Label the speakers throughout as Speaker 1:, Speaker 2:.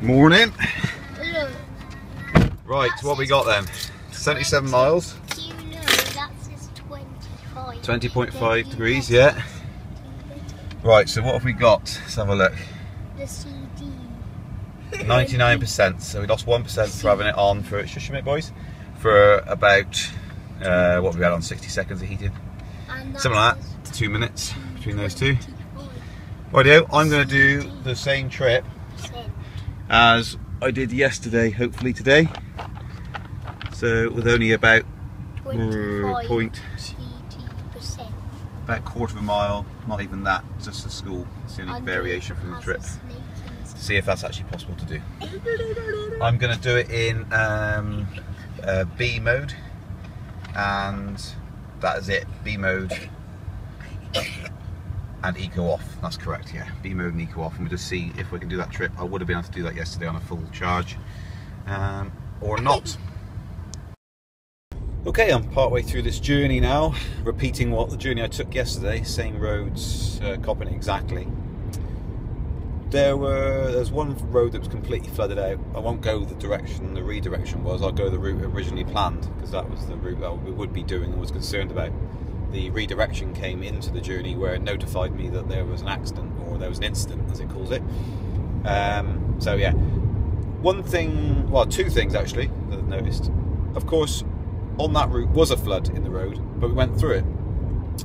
Speaker 1: Morning. Right, so what we got then? 77 miles.
Speaker 2: Do you know that's just
Speaker 1: 20.5 degrees, yeah. Right, so what have we got? Let's have a look.
Speaker 2: The CD.
Speaker 1: 99%, so we lost 1% for having it on for, shush a minute boys, for about, what have we had on, 60 seconds of heating? Something like that, 2 minutes between those two. Rightio, I'm going to do the same trip as I did yesterday, hopefully today. So with only about about quarter of a mile, not even that, just a school. It's the only variation from the trip. See if that's actually possible to do. I'm going to do it in B mode, and that is it. B mode and eco off. That's correct, yeah. B mode and eco off, and we'll just see if we can do that trip. I would have been able to do that yesterday on a full charge, or not. Okay, I'm partway through this journey now, repeating what the journey I took yesterday, same roads, copying it exactly. There's one road that was completely flooded out. I won't go the direction the redirection was. I'll go the route originally planned, because that was the route that we would be doing and was concerned about. The redirection came into the journey where it notified me that there was an accident, or there was an incident as it calls it. So yeah, one thing, well, two things actually that I've noticed. Of course, on that route was a flood in the road, but we went through it.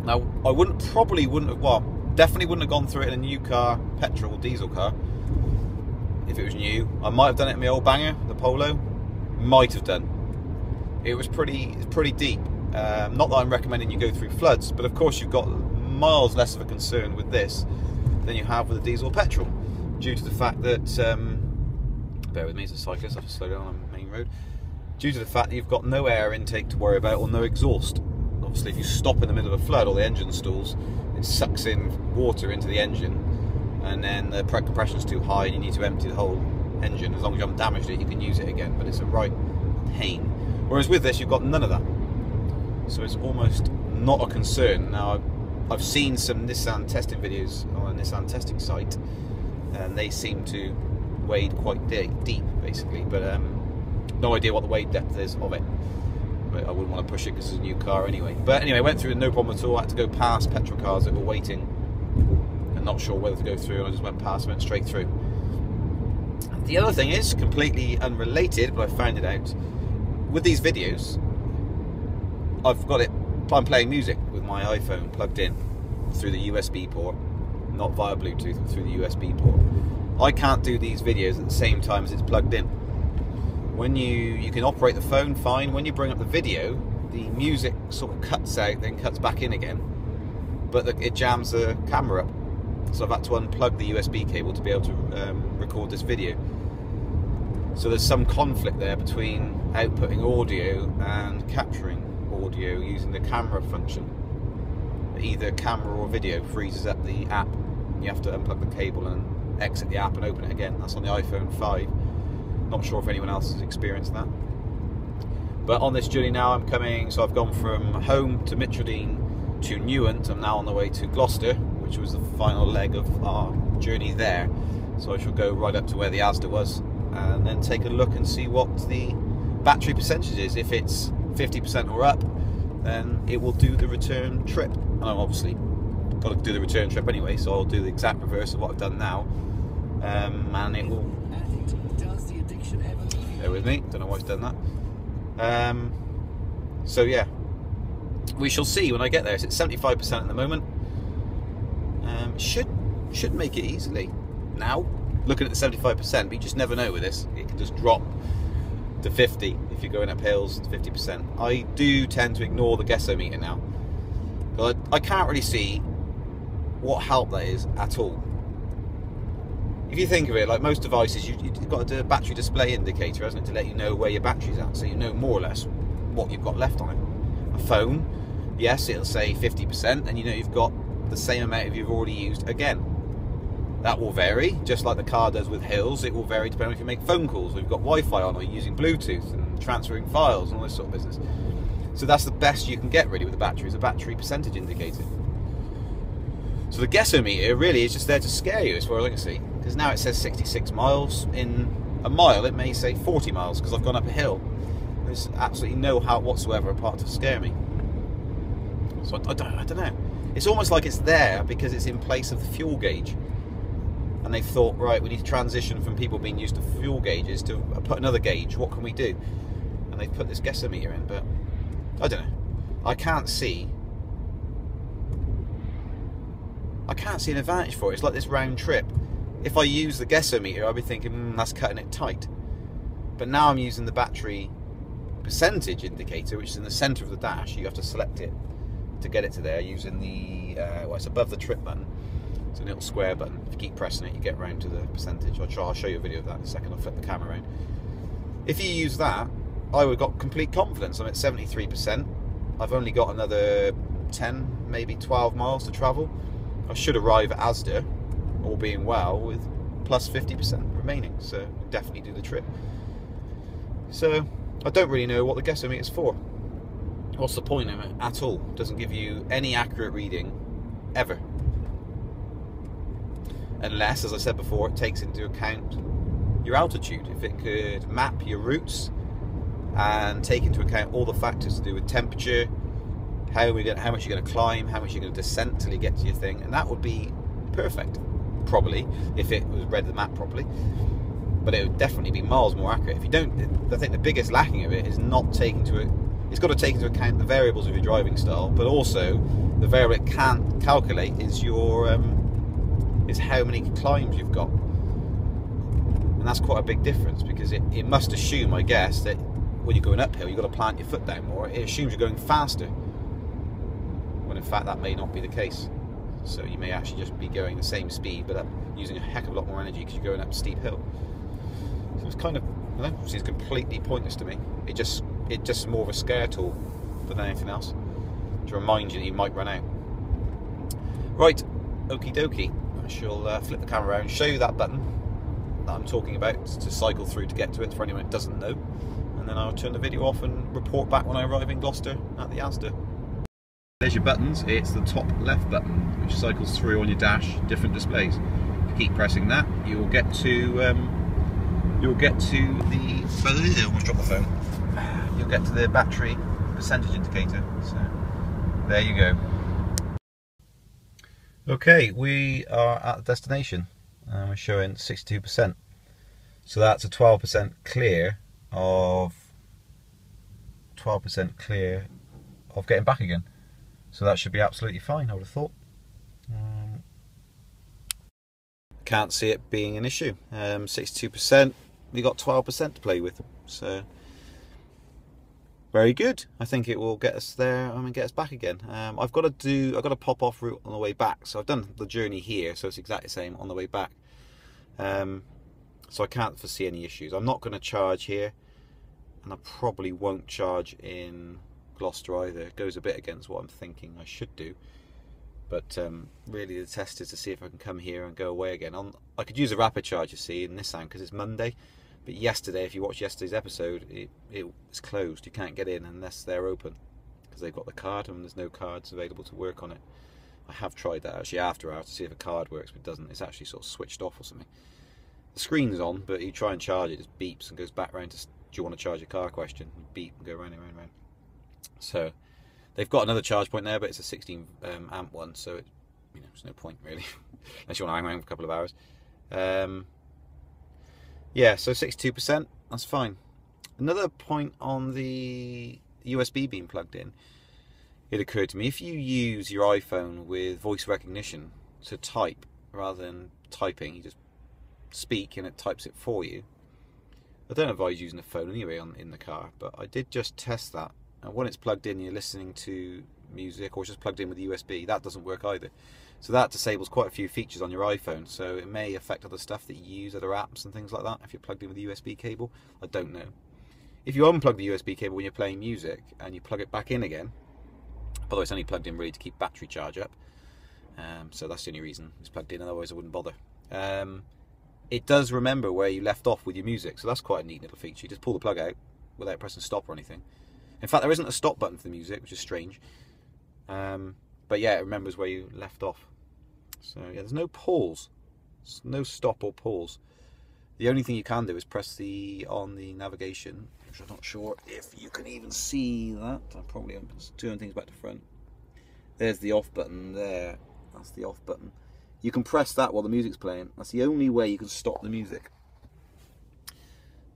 Speaker 1: Now, I definitely wouldn't have gone through it in a new car, petrol or diesel car, if it was new. I might have done it in my old banger, the Polo. Might have done. It was pretty deep. Not that I'm recommending you go through floods, but of course you've got miles less of a concern with this than you have with a diesel or petrol, due to the fact that, bear with me as a cyclist, I have to slow down on the main road, due to the fact that you've got no air intake to worry about or no exhaust. Obviously if you stop in the middle of a flood or the engine stalls, it sucks in water into the engine, and then the compression's too high and you need to empty the whole engine. As long as you haven't damaged it, you can use it again, but it's a right pain. Whereas with this, you've got none of that. So it's almost not a concern. Now, I've seen some Nissan testing videos on a Nissan testing site, and they seem to wade quite deep, basically, but no idea what the wade depth is of it. But I wouldn't want to push it because it's a new car anyway. But anyway, I went through no problem at all. I had to go past petrol cars that were waiting and not sure whether to go through, and I just went past, went straight through. The other thing is, completely unrelated, but I found it out, with these videos, I'm playing music with my iPhone plugged in through the USB port, not via Bluetooth, but through the USB port. I can't do these videos at the same time as it's plugged in. When you can operate the phone fine. When you bring up the video, the music sort of cuts out, then cuts back in again, but it jams the camera up. So I've had to unplug the USB cable to be able to record this video. So there's some conflict there between outputting audio and capturing audio using the camera function. Either camera or video freezes up the app. You have to unplug the cable and exit the app and open it again. That's on the iPhone 5. Not sure if anyone else has experienced that. But on this journey now, I'm coming, so I've gone from home to Mitchelldean to Newent. I'm now on the way to Gloucester, which was the final leg of our journey there. So I shall go right up to where the Asda was, and then take a look and see what the battery percentage is. If it's 50% or up, then it will do the return trip. And I've obviously got to do the return trip anyway, so I'll do the exact reverse of what I've done now, and it will. Bear with me, don't know why it's done that. So yeah, we shall see when I get there. It's at 75% at the moment. Should make it easily now, looking at the 75%, but you just never know with this. It can just drop to 50 if you're going up hills, 50%. I do tend to ignore the guessometer now, but I can't really see what help that is at all. If you think of it, like most devices, you've got a battery display indicator, hasn't it, to let you know where your battery's at, so you know more or less what you've got left on it. A phone, yes, it'll say 50%, and you know you've got the same amount you've already used again. That will vary, just like the car does with hills. It will vary depending on if you make phone calls, or you've got Wi-Fi on, or you're using Bluetooth and transferring files and all this sort of business. So that's the best you can get really with the battery, is a battery percentage indicator. So the guessometer really is just there to scare you, as far as I can see, because now it says 66 miles in a mile it may say 40 miles because I've gone up a hill. There's absolutely no help whatsoever apart to scare me. So I don't know. It's almost like it's there because it's in place of the fuel gauge. And they've thought, right, we need to transition from people being used to fuel gauges to put another gauge. What can we do? And they've put this guessometer in, but I don't know. I can't see an advantage for it. It's like this round trip. If I use the guessometer, I'd be thinking, that's cutting it tight. But now I'm using the battery percentage indicator, which is in the centre of the dash. You have to select it to get it to there using the, well, it's above the trip button. It's a little square button. If you keep pressing it, you get round to the percentage. I'll show you a video of that in a second. I'll flip the camera around. If you use that, I would have got complete confidence. I'm at 73%. I've only got another 10, maybe 12 miles to travel. I should arrive at Asda, all being well, with plus 50% remaining. So definitely do the trip. So I don't really know what the guessometer is for. What's the point of it at all? It doesn't give you any accurate reading ever. Unless, as I said before, it takes into account your altitude. If it could map your routes and take into account all the factors to do with temperature, how much you're going to climb, how much you're going to descend till you get to your thing, and that would be perfect, probably, if it was read the map properly. But it would definitely be miles more accurate. If you don't, I think the biggest lacking of it is not taking to it. It's got to take into account the variables of your driving style, but also the variable it can't calculate is your is how many climbs you've got. And that's quite a big difference, because it must assume, I guess, that when you're going uphill, you've got to plant your foot down more. It assumes you're going faster, when in fact that may not be the case. So you may actually just be going the same speed, but using a heck of a lot more energy because you're going up a steep hill. So it's kind of, I don't know, it seems completely pointless to me. It's just more of a scare tool than anything else, to remind you that you might run out. Right, okie dokie. I shall flip the camera around and show you that button that I'm talking about to cycle through to get to it, for anyone that doesn't know. And then I'll turn the video off and report back when I arrive in Gloucester at the Asda. There's your buttons. It's the top left button, which cycles through on your dash, different displays. If you keep pressing that, you'll get to the. I almost dropped the phone. You'll get to the battery percentage indicator. So there you go. Okay, we are at the destination. We're showing 62%. So that's a 12% clear of getting back again. So that should be absolutely fine, I would have thought. Can't see it being an issue. 62%. We got 12% to play with. So very good. I think it will get us there. I mean, get us back again. I've got to pop off route on the way back. So I've done the journey here, so it's exactly the same on the way back. So I can't foresee any issues. I'm not going to charge here, and I probably won't charge in Gloucester either. It goes a bit against what I'm thinking I should do. But really the test is to see if I can come here and go away again. I could use a rapid charge, you see, in Nissan because it's Monday. But yesterday, if you watched yesterday's episode, it's closed. You can't get in unless they're open, because they've got the card and there's no cards available to work on it. I have tried that actually after hours to see if a card works, but it doesn't. It's actually sort of switched off or something. The screen's on, but you try and charge it, it just beeps and goes back round to, do you want to charge your car question? Beep and go round and round and round. So they've got another charge point there, but it's a 16 amp one, so there's no point really, unless you want to hang around for a couple of hours. Yeah, so 62%, that's fine. Another point on the USB being plugged in, it occurred to me, if you use your iPhone with voice recognition to type rather than typing, you just speak and it types it for you. I don't advise using a phone anyway in the car, but I did just test that. And when it's plugged in, you're listening to music, or it's just plugged in with USB, that doesn't work either. So that disables quite a few features on your iPhone, so it may affect other stuff that you use, other apps and things like that, if you're plugged in with a USB cable. I don't know. If you unplug the USB cable when you're playing music and you plug it back in again, by the way, it's only plugged in really to keep battery charge up, so that's the only reason it's plugged in, otherwise I wouldn't bother. It does remember where you left off with your music, so that's quite a neat little feature. You just pull the plug out without pressing stop or anything. In fact, there isn't a stop button for the music, which is strange. But yeah, it remembers where you left off. So yeah, there's no pause. There's no stop or pause. The only thing you can do is press on the navigation, which I'm not sure if you can even see that. I probably am turning things back to front. There's the off button there. That's the off button. You can press that while the music's playing. That's the only way you can stop the music.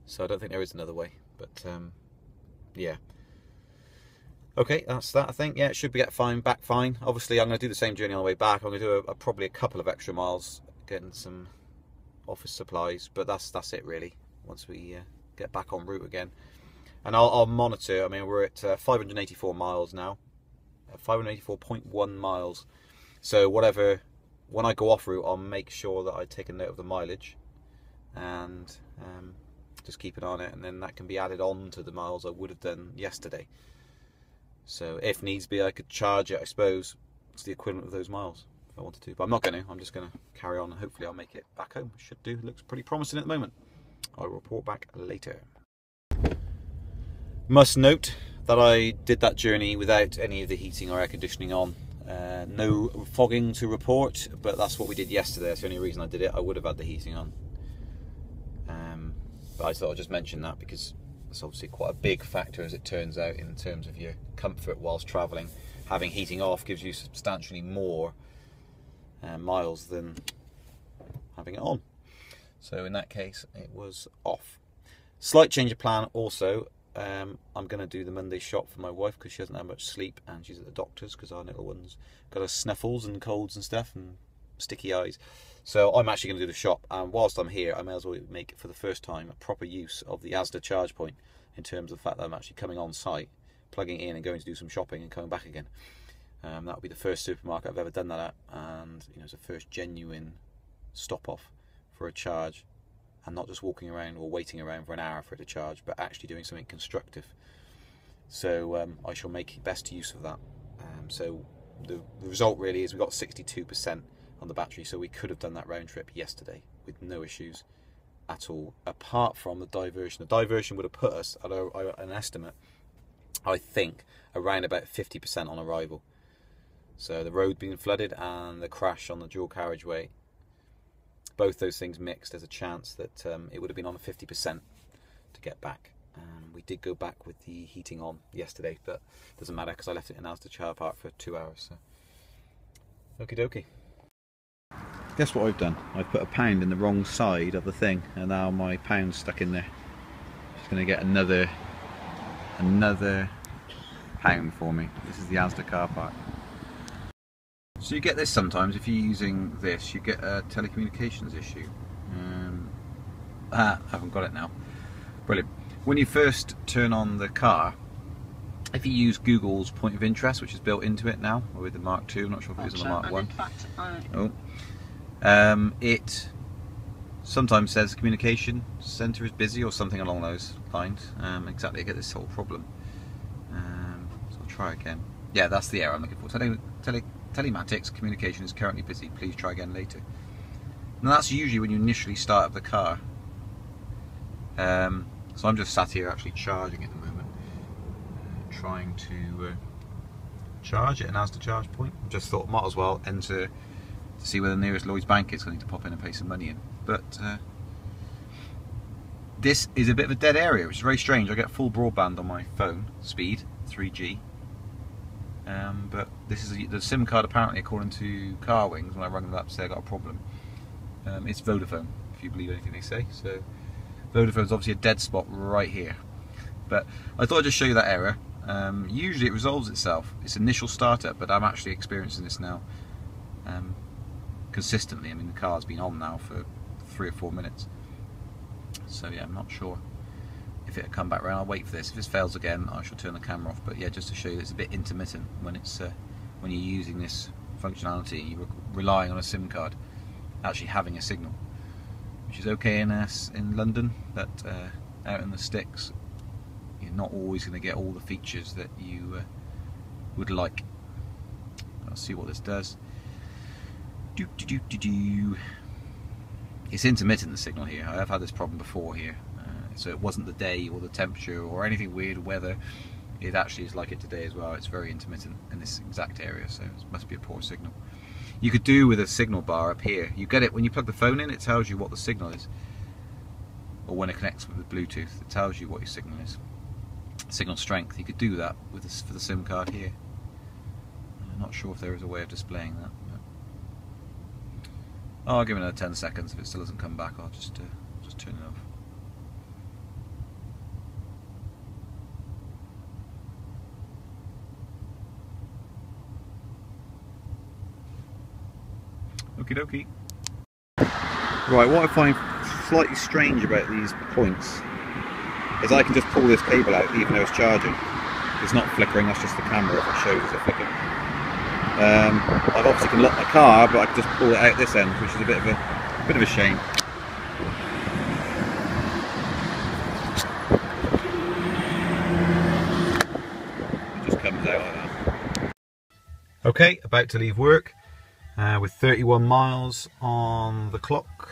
Speaker 1: So I don't think there is another way, but yeah. Okay, that's that, I think. Yeah, it should be back fine. Obviously, I'm going to do the same journey on the way back. I'm going to do probably a couple of extra miles, getting some office supplies, but that's it really, once we get back en route again. And I'll monitor. I mean, we're at 584 miles now, 584.1 miles. So when I go off route, I'll make sure that I take a note of the mileage and just keep an eye on it, and then that can be added on to the miles I would have done yesterday. So if needs be, I could charge it, I suppose, to the equivalent of those miles if I wanted to. But I'm not going to. I'm just going to carry on, and hopefully I'll make it back home. Should do. It looks pretty promising at the moment. I'll report back later. Must note that I did that journey without any of the heating or air conditioning on. No fogging to report, but that's what we did yesterday. That's the only reason I did it. I would have had the heating on. But I thought I'd just mention that because it's obviously quite a big factor, as it turns out, in terms of your comfort whilst travelling. Having heating off gives you substantially more miles than having it on. So in that case, it was off. Slight change of plan also. I'm going to do the Monday shop for my wife because she hasn't had much sleep and she's at the doctor's because our little one's got her snuffles and colds and stuff and sticky eyes. So I'm actually going to do the shop, and whilst I'm here I may as well make, for the first time, a proper use of the Asda charge point, in terms of the fact that I'm actually coming on site, plugging in and going to do some shopping and coming back again. That will be the first supermarket I've ever done that at, and it's a first genuine stop off for a charge, and not just walking around or waiting around for an hour for it to charge, but actually doing something constructive. So I shall make best use of that. So the result really is we got 62% on the battery, so we could have done that round trip yesterday with no issues at all, apart from the diversion. The diversion would have put us at an estimate, I think, around about 50% on arrival. So the road being flooded and the crash on the dual carriageway, both those things mixed, there's a chance that it would have been on 50% to get back. We did go back with the heating on yesterday, but it doesn't matter because I left it in Asda Car Park for 2 hours. So okie dokie. Guess what I've done? I've put a pound in the wrong side of the thing, and now my pound's stuck in there. Just going to get another pound for me. This is the Asda Car Park. So you get this sometimes if you're using this, you get a telecommunications issue. I haven't got it now. Brilliant. When you first turn on the car, if you use Google's point of interest, which is built into it now with the Mark II, I'm not sure if it is on the Mark 1. It sometimes says communication centre is busy or something along those lines. Exactly, I get this whole problem. So I'll try again. Yeah, that's the error I'm looking for. Telematics communication is currently busy. Please try again later. Now that's usually when you initially start up the car. So I'm just sat here actually charging at the moment, trying to charge it, and as the charge point, I just thought might as well enter to see where the nearest Lloyds Bank is. I need to pop in and pay some money in. But this is a bit of a dead area, which is very strange. I get full broadband on my phone, speed 3G. But this is the SIM card, apparently, according to Carwings, when I rang them up to say I got a problem. It's Vodafone, if you believe anything they say. So Vodafone's obviously a dead spot right here. But I thought I'd just show you that error. Usually it resolves itself. It's initial startup, but I'm actually experiencing this now consistently. I mean, the car's been on now for 3 or 4 minutes. So yeah, I'm not sure if it'll come back around. I'll wait for this. If this fails again, I shall turn the camera off. But yeah, just to show you, it's a bit intermittent when it's when you're using this functionality. You're relying on a SIM card actually having a signal, which is okay in London, but out in the sticks, you're not always going to get all the features that you would like. Let's see what this does. It's intermittent, the signal here. I have had this problem before here. So it wasn't the day or the temperature or anything weird weather. It actually is like it today as well. It's very intermittent in this exact area, so it must be a poor signal. You could do with a signal bar up here. You get it when you plug the phone in, it tells you what the signal is. or when it connects with Bluetooth, it tells you what your signal is. Signal strength. You could do that with this for the SIM card here. I'm not sure if there is a way of displaying that. Oh, I'll give it another 10 seconds. If it still doesn't come back, I'll just turn it off. Okie dokie. Right, what I find slightly strange about these points is I can just pull this cable out even though it's charging. It's not flickering, that's just the camera if it shows it flickering. I obviously can lock my car, but I can just pull it out this end, which is a bit of a shame. It just comes out like that. Okay, about to leave work with 31 miles on the clock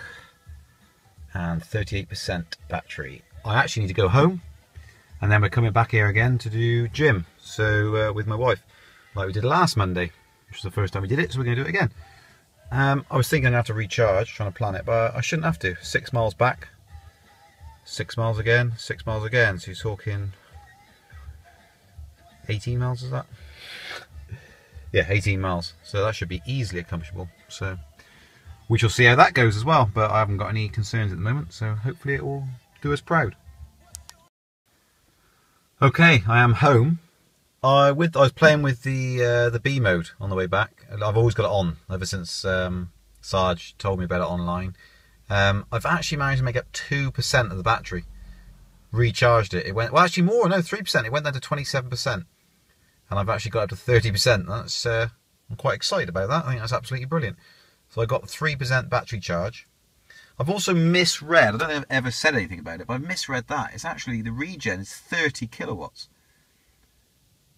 Speaker 1: and 38% battery. I actually need to go home, and then we're coming back here again to do gym. So with my wife, like we did last Monday, which was the first time we did it, so we're going to do it again. I was thinking I'd have to recharge, trying to plan it, but I shouldn't have to. 6 miles back, 6 miles again, 6 miles again, so you're talking 18 miles, is that? Yeah, 18 miles, so that should be easily accomplishable. So we shall see how that goes as well, but I haven't got any concerns at the moment, so hopefully it will do us proud. Okay, I am home. I was playing with the B mode on the way back. I've always got it on ever since Sarge told me about it online. I've actually managed to make up 2% of the battery. Recharged it. It went, well, actually more, no, 3%. It went down to 27%, and I've actually got up to 30%. That's I'm quite excited about that. I think that's absolutely brilliant. So I got 3% battery charge. I've also misread. I don't know if I've ever said anything about it, but I've misread that. It's actually the regen is 30 kilowatts.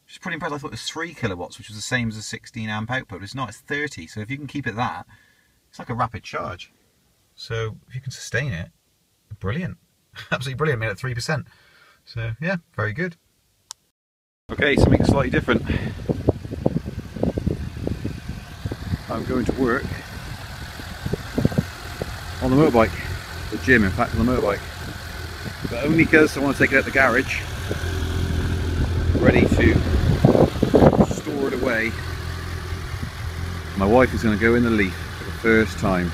Speaker 1: Which is pretty impressive. I thought it was 3 kilowatts, which was the same as a 16 amp output. It's not, it's 30. So if you can keep it that, it's like a rapid charge. So if you can sustain it, brilliant. Absolutely brilliant. Made it 3%. So yeah, very good. Okay, something slightly different. I'm going to work on the motorbike. The gym, in fact, on the motorbike. But only because I want to take it out the garage, ready to store it away. My wife is going to go in the Leaf for the first time.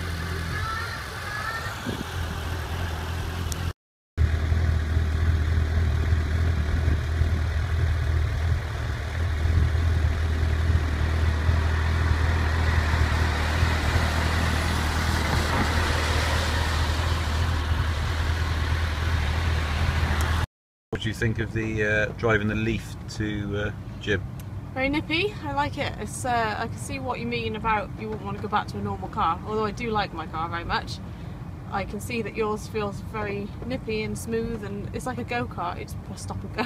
Speaker 1: What do you think of the driving the Leaf to gym?
Speaker 3: Very nippy. I like it. It's I can see what you mean about you wouldn't want to go back to a normal car. Although I do like my car very much. I can see that yours feels very nippy and smooth, and it's like a go-kart. It's press stop and go.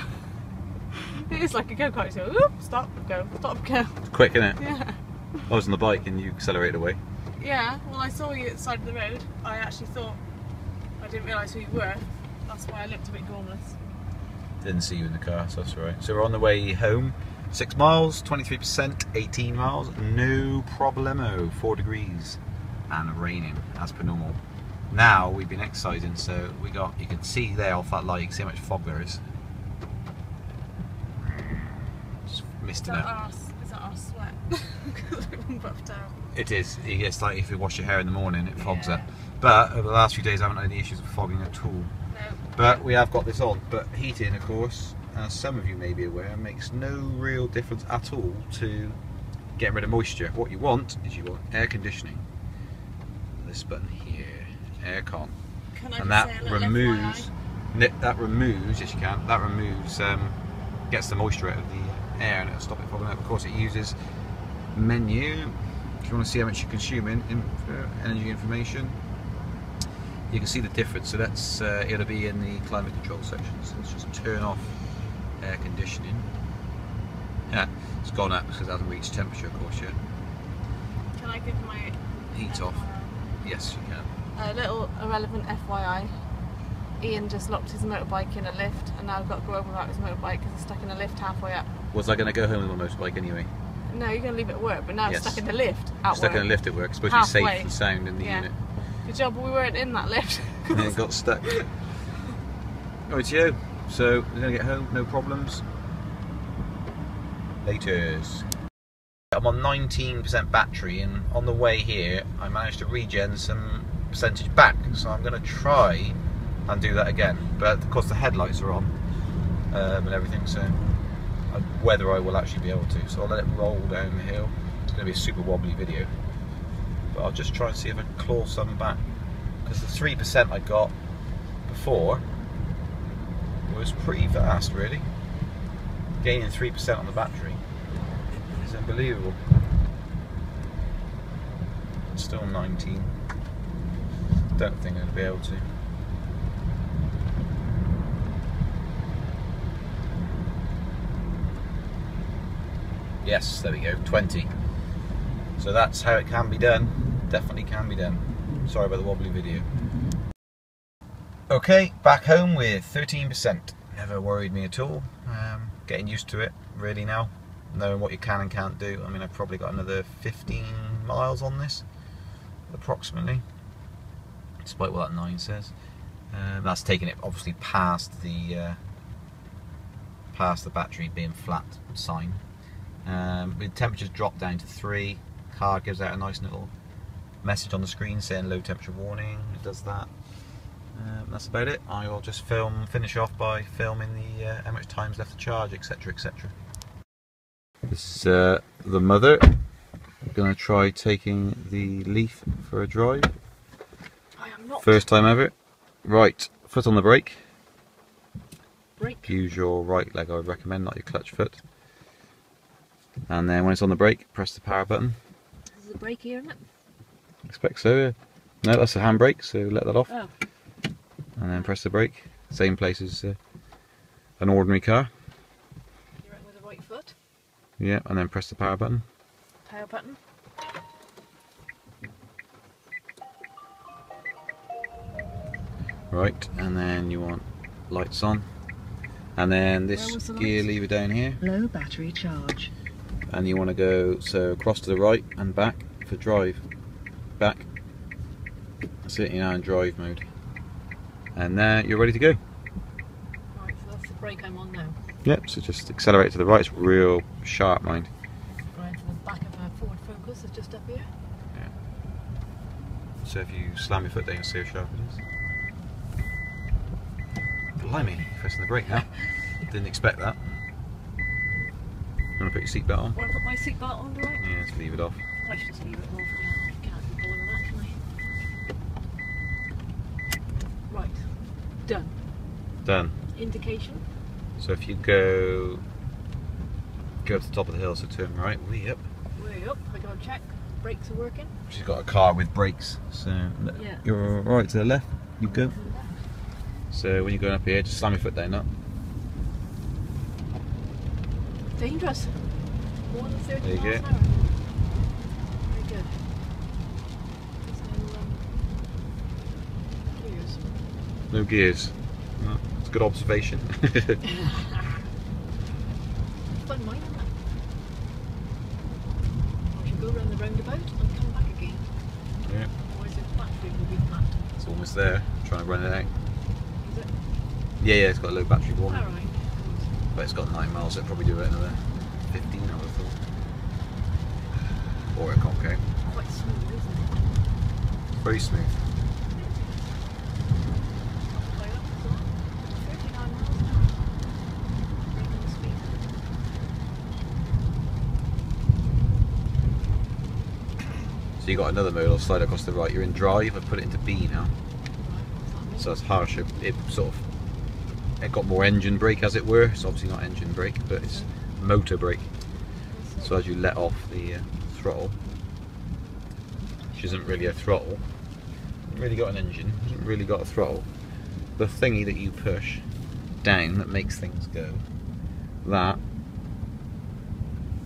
Speaker 3: It is like a go-kart. You go, oop, stop, go, stop, go.
Speaker 1: It's quick, isn't it?
Speaker 3: Yeah.
Speaker 1: I was on the bike and you accelerated away.
Speaker 3: Yeah. Well, I saw you at the side of the road. I actually thought I didn't realise who you were. That's why I looked a bit gormless.
Speaker 1: Didn't see you in the car, so that's alright. So we're on the way home. 6 miles, 23%, 18 miles, no problemo. 4 degrees and raining as per normal. Now we've been exercising, so we got, you can see there off that light, you can see how much fog there is. Just misting it.
Speaker 3: Is that our sweat? Because we've been buffed out.
Speaker 1: It is. It's like if you wash your hair in the morning, it fogs up. But over the last few days I haven't had any issues with fogging at all.
Speaker 3: No.
Speaker 1: But we have got this on. But heating, of course, as some of you may be aware, makes no real difference at all to getting rid of moisture. What you want is you want air conditioning. This button here, aircon, and that removes. Yes, you can. That removes, gets the moisture out of the air and it'll stop it fogging up. Of course, it uses menu. If you want to see how much you're consuming, energy information, you can see the difference. So that's it'll be in the climate control section. So let's just turn off air conditioning. Yeah, it's gone up because it hasn't reached temperature, of course, yet.
Speaker 3: Can I give my
Speaker 1: Heat off. Yes, you can.
Speaker 3: A little irrelevant FYI. Ian just locked his motorbike in a lift, and now I've got to go over without his motorbike because it's stuck in a lift halfway up.
Speaker 1: Was I going to go home with my motorbike anyway?
Speaker 3: No, you're going to leave it at work, but now it's stuck in the lift at
Speaker 1: Stuck
Speaker 3: work.
Speaker 1: in a lift at work. It's supposed to be safe and sound in the unit.
Speaker 3: Good job we weren't in that lift.
Speaker 1: And it got stuck. Rightio, so we're going to get home, no problems. Laters. I'm on 19% battery, and on the way here I managed to regen some percentage back, so I'm going to try and do that again, but of course the headlights are on and everything, so whether I will actually be able to, so I'll let it roll down the hill. It's going to be a super wobbly video, but I'll just try and see if I can claw some back, because the 3% I got before was pretty vast really. Gaining 3% on the battery is unbelievable. It's still 19. Don't think I'm going to be able to. Yes, there we go, 20. So that's how it can be done. Definitely can be done. Sorry about the wobbly video. Okay, back home with 13%. Never worried me at all. Getting used to it really now, knowing what you can and can't do. I mean, I've probably got another 15 miles on this, approximately, despite what that 9 says. That's taking it obviously past the battery being flat sign. The temperature's dropped down to 3. Car gives out a nice little message on the screen saying low temperature warning. It does that. That's about it. I will just finish off by filming the how much time's left to charge, etc, etc. This is the mother. I'm going to try taking the Leaf for a drive.
Speaker 3: I am not.
Speaker 1: First time ever. Right, foot on the brake.
Speaker 3: Brake.
Speaker 1: Use your right leg, I would recommend, not your clutch foot. And then when it's on the brake, press the power button.
Speaker 3: There's a brake here, isn't it?
Speaker 1: I expect so, yeah. No, that's the handbrake, so let that off.
Speaker 3: Oh.
Speaker 1: And then press the brake. Same place as an ordinary car.
Speaker 3: You're right with the right foot.
Speaker 1: Yeah, and then press the power button.
Speaker 3: Power button.
Speaker 1: Right, and then you want lights on. And then this gear lever down here.
Speaker 4: Low battery charge.
Speaker 1: And you want to go across to the right and back for drive. Back. That's it, you're now in drive mode. And there you're ready to go.
Speaker 3: Right, so that's the brake I'm on now.
Speaker 1: Yep, so just accelerate to the right, it's real sharp, mind.
Speaker 3: Right, to the back of our Ford Focus is just up here.
Speaker 1: Yeah. So if you slam your foot down, you'll see how sharp it is. Blimey, pressing the brake now. Didn't expect that. You want to put your seatbelt on?
Speaker 3: Want to put my seatbelt on, do I?
Speaker 1: Yeah, just leave it off.
Speaker 3: I should just leave it off. I can't be bothered with that, can I? Right. Done.
Speaker 1: Done.
Speaker 3: Indication.
Speaker 1: So if you go to the top of the hill, so turn right, way up.
Speaker 3: Way up. I gotta check. Brakes are working.
Speaker 1: She's got a car with brakes, so
Speaker 3: Yeah.
Speaker 1: you're right to the left, you go. So when you're going up here, just slam your foot down up.
Speaker 3: Dangerous. More than 30
Speaker 1: There you
Speaker 3: miles
Speaker 1: go.
Speaker 3: an hour. Very good. There's no gears.
Speaker 1: No gears. Oh, it's a good observation.
Speaker 3: Fun mine, isn't it? I should go around the roundabout and come back again.
Speaker 1: Yeah,
Speaker 3: Otherwise the battery will be flat.
Speaker 1: it's almost there. Trying to run it out.
Speaker 3: Is it?
Speaker 1: Yeah, it's got a low battery warning.
Speaker 3: Alright.
Speaker 1: But it's got 9 miles, so it'll probably do it another 15, I would have thought. Or it can't go.
Speaker 3: Quite smooth, isn't it?
Speaker 1: Very smooth.
Speaker 3: Play up as well. 39 miles an hour. Breaking the speed.
Speaker 1: So you got another mode, I'll slide across the right. You're in drive, I've put it into B now.
Speaker 3: Right, what's that mean?
Speaker 1: So it's harsher. It got more engine brake, as it were. It's obviously not engine brake, but it's motor brake. So as you let off the throttle, which isn't really a throttle, hasn't really got an engine, hasn't really got a throttle. The thingy that you push down that makes things go, that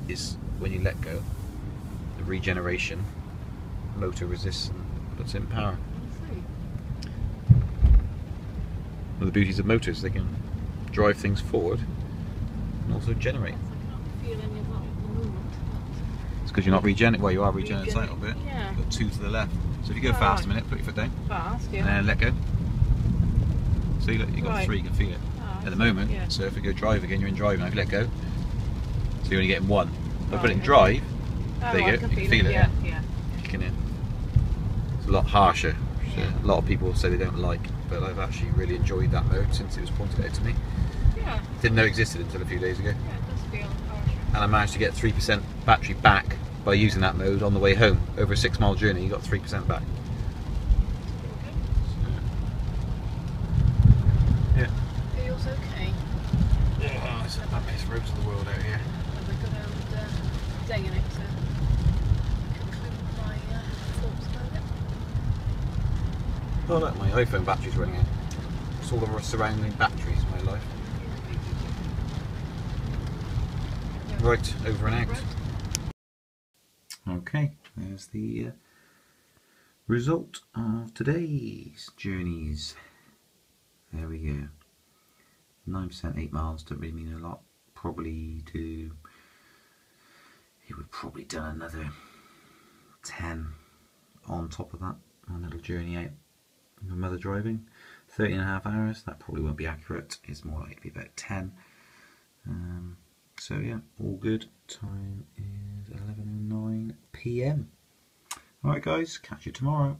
Speaker 1: is when you let go, the regeneration motor resists and puts in power. One of the beauties of motors, they can drive things forward and also generate.
Speaker 3: I can't feel any of that at the moment.
Speaker 1: It's because you're not regenerating. Well, you are regenerating a little bit.
Speaker 3: Yeah.
Speaker 1: Got 2 to the left. So if you go
Speaker 3: Oh,
Speaker 1: fast a
Speaker 3: right.
Speaker 1: minute, put your foot down
Speaker 3: Fast, yeah.
Speaker 1: and then let go. See, look, you've got
Speaker 3: Right.
Speaker 1: 3, you can feel it.
Speaker 3: Oh,
Speaker 1: At the moment,
Speaker 3: yeah.
Speaker 1: so if we go drive again, you're in drive now. If you let go, so you're only getting 1. If I put it in
Speaker 3: Right,
Speaker 1: drive,
Speaker 3: Oh,
Speaker 1: there you
Speaker 3: I
Speaker 1: go,
Speaker 3: can
Speaker 1: you can feel it,
Speaker 3: yeah, yeah.
Speaker 1: kicking in. It's a lot harsher, which
Speaker 3: Yeah.
Speaker 1: a lot of people say they don't like, but I've actually really enjoyed that mode since it was pointed out to me.
Speaker 3: Yeah,
Speaker 1: Didn't know it existed until a few days ago.
Speaker 3: yeah, it does feel harsher.
Speaker 1: And I managed to get 3% battery back by using that mode on the way home. Over a 6-mile journey, you got 3% back. Yeah.
Speaker 3: Feels okay.
Speaker 1: Oh, it's the bumpest roads in the world out here.
Speaker 3: Have a good old day in it to conclude my thoughts about it.
Speaker 1: Oh look, my iPhone battery's running out. It's all the surrounding batteries in my life. Right, over and out. Okay, there's the result of today's journeys. There we go. 9%, 8 miles, don't really mean a lot. Probably do, he would probably done another 10 on top of that, on a little journey out. My mother driving, 13.5 hours, that probably won't be accurate, it's more likely to be about 10. So yeah, all good. Time is 11:09 PM. Alright guys, catch you tomorrow.